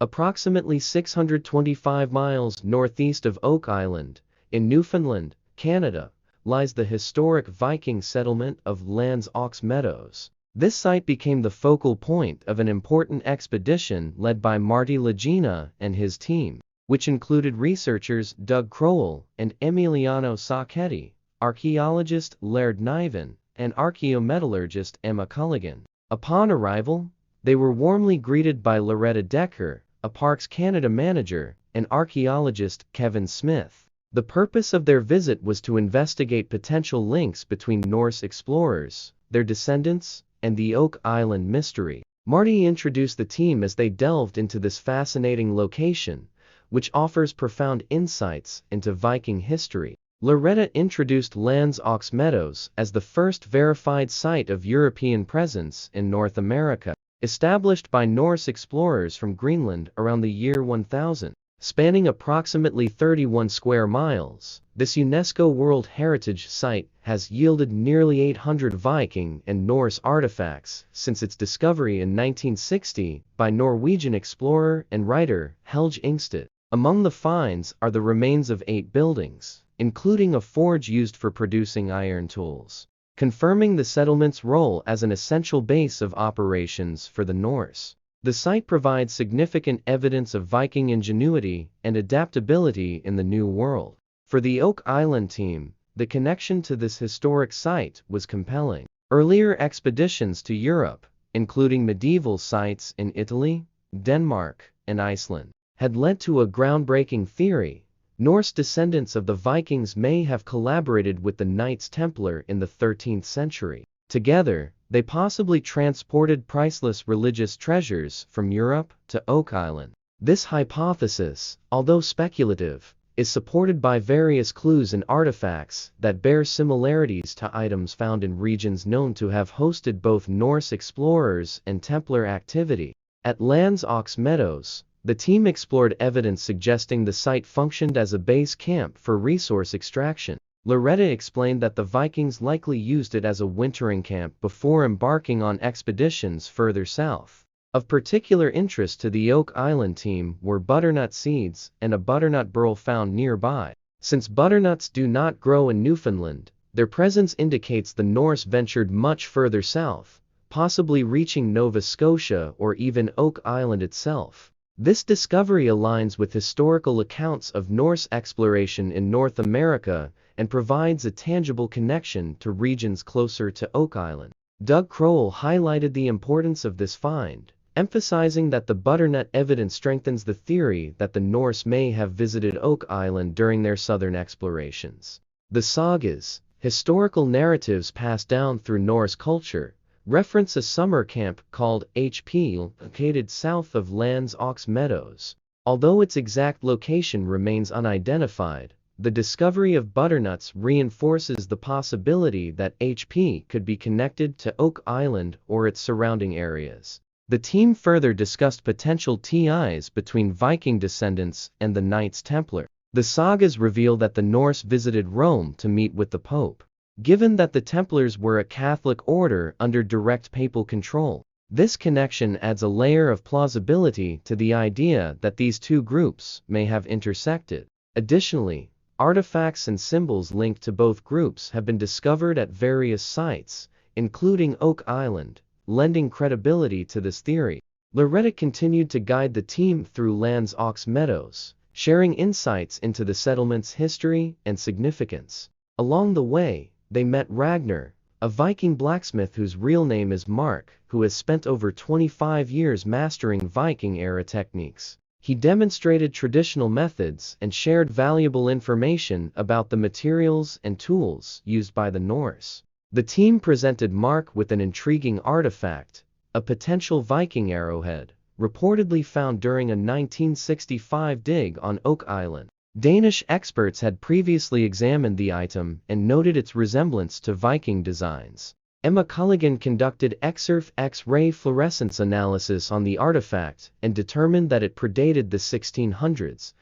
Approximately 625 miles northeast of Oak Island, in Newfoundland, Canada, lies the historic Viking settlement of Lands aux Meadows. This site became the focal point of an important expedition led by Marty Lagina and his team, which included researchers Doug Crowell and Emiliano Sacchetti, archaeologist Laird Niven, and archaeometallurgist Emma Culligan. Upon arrival, they were warmly greeted by Loretta Decker, a Parks Canada manager, and archaeologist Kevin Smith. The purpose of their visit was to investigate potential links between Norse explorers, their descendants, and the Oak Island mystery. Marty introduced the team as they delved into this fascinating location, which offers profound insights into Viking history. Loretta introduced Lands aux Meadows as the first verified site of European presence in North America, established by Norse explorers from Greenland around the year 1000. Spanning approximately 31 square miles, this UNESCO World Heritage Site has yielded nearly 800 Viking and Norse artifacts since its discovery in 1960 by Norwegian explorer and writer Helge Ingstad. Among the finds are the remains of 8 buildings, including a forge used for producing iron tools, confirming the settlement's role as an essential base of operations for the Norse. The site provides significant evidence of Viking ingenuity and adaptability in the New World. For the Oak Island team, the connection to this historic site was compelling. Earlier expeditions to Europe, including medieval sites in Italy, Denmark, and Iceland, had led to a groundbreaking theory. Norse descendants of the Vikings may have collaborated with the Knights Templar in the 13th century. Together, they possibly transported priceless religious treasures from Europe to Oak Island. This hypothesis, although speculative, is supported by various clues and artifacts that bear similarities to items found in regions known to have hosted both Norse explorers and Templar activity. At Lands aux Meadows, the team explored evidence suggesting the site functioned as a base camp for resource extraction. Loretta explained that the Vikings likely used it as a wintering camp before embarking on expeditions further south. Of particular interest to the Oak Island team were butternut seeds and a butternut burl found nearby. Since butternuts do not grow in Newfoundland, their presence indicates the Norse ventured much further south, possibly reaching Nova Scotia or even Oak Island itself. This discovery aligns with historical accounts of Norse exploration in North America and provides a tangible connection to regions closer to Oak Island. Doug Crowell highlighted the importance of this find, emphasizing that the butternut evidence strengthens the theory that the Norse may have visited Oak Island during their southern explorations. The sagas, historical narratives passed down through Norse culture, reference a summer camp called HP located south of Lands aux Meadows. Although its exact location remains unidentified, the discovery of butternuts reinforces the possibility that HP could be connected to Oak Island or its surrounding areas. The team further discussed potential ties between Viking descendants and the Knights Templar. The sagas reveal that the Norse visited Rome to meet with the Pope. Given that the Templars were a Catholic order under direct papal control, this connection adds a layer of plausibility to the idea that these two groups may have intersected. Additionally, artifacts and symbols linked to both groups have been discovered at various sites, including Oak Island, lending credibility to this theory. Loretta continued to guide the team through Lands aux Meadows, sharing insights into the settlement's history and significance. Along the way, they met Ragnar, a Viking blacksmith whose real name is Mark, who has spent over 25 years mastering Viking-era techniques. He demonstrated traditional methods and shared valuable information about the materials and tools used by the Norse. The team presented Mark with an intriguing artifact, a potential Viking arrowhead, reportedly found during a 1965 dig on Oak Island. Danish experts had previously examined the item and noted its resemblance to Viking designs. Emma Culligan conducted X-ray fluorescence analysis on the artifact and determined that it predated the 1600s,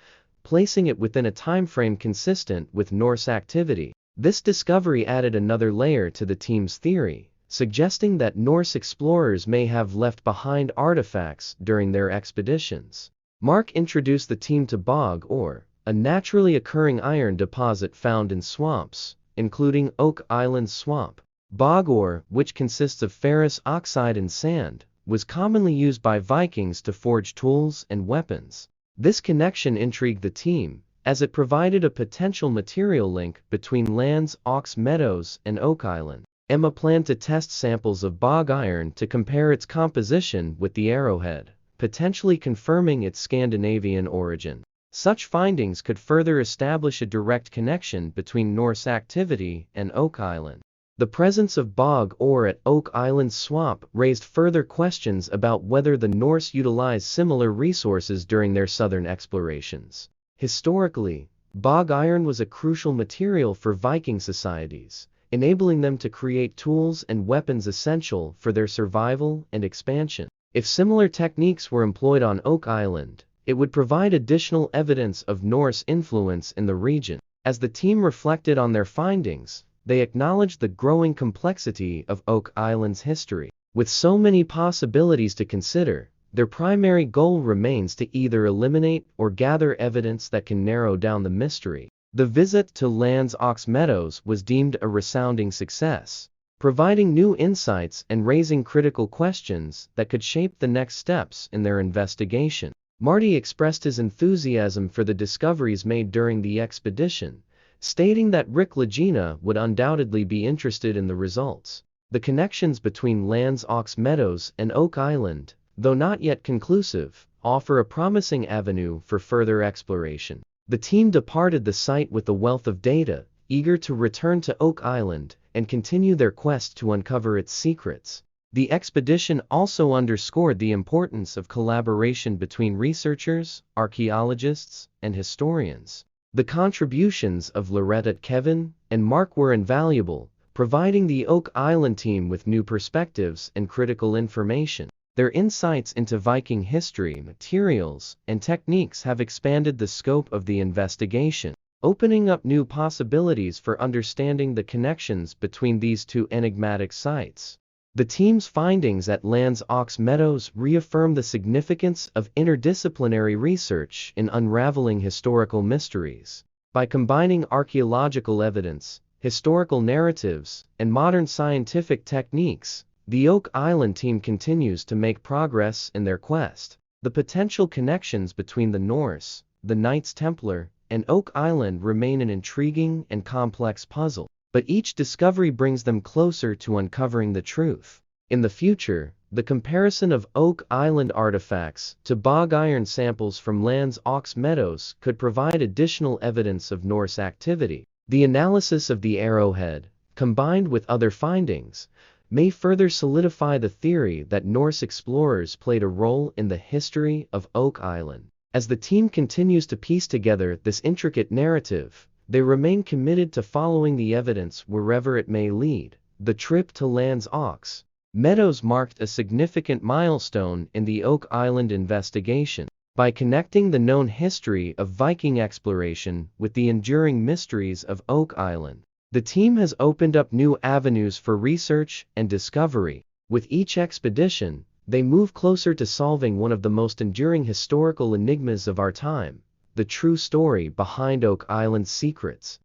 placing it within a timeframe consistent with Norse activity. This discovery added another layer to the team's theory, suggesting that Norse explorers may have left behind artifacts during their expeditions. Mark introduced the team to bog ore, a naturally occurring iron deposit found in swamps, including Oak Island Swamp. Bog ore, which consists of ferrous oxide and sand, was commonly used by Vikings to forge tools and weapons. This connection intrigued the team, as it provided a potential material link between Land's Ox Meadows and Oak Island. Emma planned to test samples of bog iron to compare its composition with the arrowhead, potentially confirming its Scandinavian origin. Such findings could further establish a direct connection between Norse activity and Oak Island. The presence of bog ore at Oak Island Swamp raised further questions about whether the Norse utilized similar resources during their southern explorations. Historically, bog iron was a crucial material for Viking societies, enabling them to create tools and weapons essential for their survival and expansion. If similar techniques were employed on Oak Island, it would provide additional evidence of Norse influence in the region. As the team reflected on their findings, they acknowledged the growing complexity of Oak Island's history. With so many possibilities to consider, their primary goal remains to either eliminate or gather evidence that can narrow down the mystery. The visit to Land's Ox Meadows was deemed a resounding success, providing new insights and raising critical questions that could shape the next steps in their investigation. Marty expressed his enthusiasm for the discoveries made during the expedition, stating that Rick Lagina would undoubtedly be interested in the results. The connections between Land's Ox Meadows and Oak Island, though not yet conclusive, offer a promising avenue for further exploration. The team departed the site with a wealth of data, eager to return to Oak Island and continue their quest to uncover its secrets. The expedition also underscored the importance of collaboration between researchers, archaeologists, and historians. The contributions of Loretta, Kevin, and Mark were invaluable, providing the Oak Island team with new perspectives and critical information. Their insights into Viking history, materials, and techniques have expanded the scope of the investigation, opening up new possibilities for understanding the connections between these two enigmatic sites. The team's findings at Land's Ox Meadows reaffirm the significance of interdisciplinary research in unraveling historical mysteries. By combining archaeological evidence, historical narratives, and modern scientific techniques, the Oak Island team continues to make progress in their quest. The potential connections between the Norse, the Knights Templar, and Oak Island remain an intriguing and complex puzzle, but each discovery brings them closer to uncovering the truth. In the future, the comparison of Oak Island artifacts to bog iron samples from Land's Ox Meadows could provide additional evidence of Norse activity. The analysis of the arrowhead, combined with other findings, may further solidify the theory that Norse explorers played a role in the history of Oak Island. As the team continues to piece together this intricate narrative, they remain committed to following the evidence wherever it may lead. The trip to Land's Ox Meadows marked a significant milestone in the Oak Island investigation. By connecting the known history of Viking exploration with the enduring mysteries of Oak Island, the team has opened up new avenues for research and discovery. With each expedition, they move closer to solving one of the most enduring historical enigmas of our time, the true story behind Oak Island's secrets.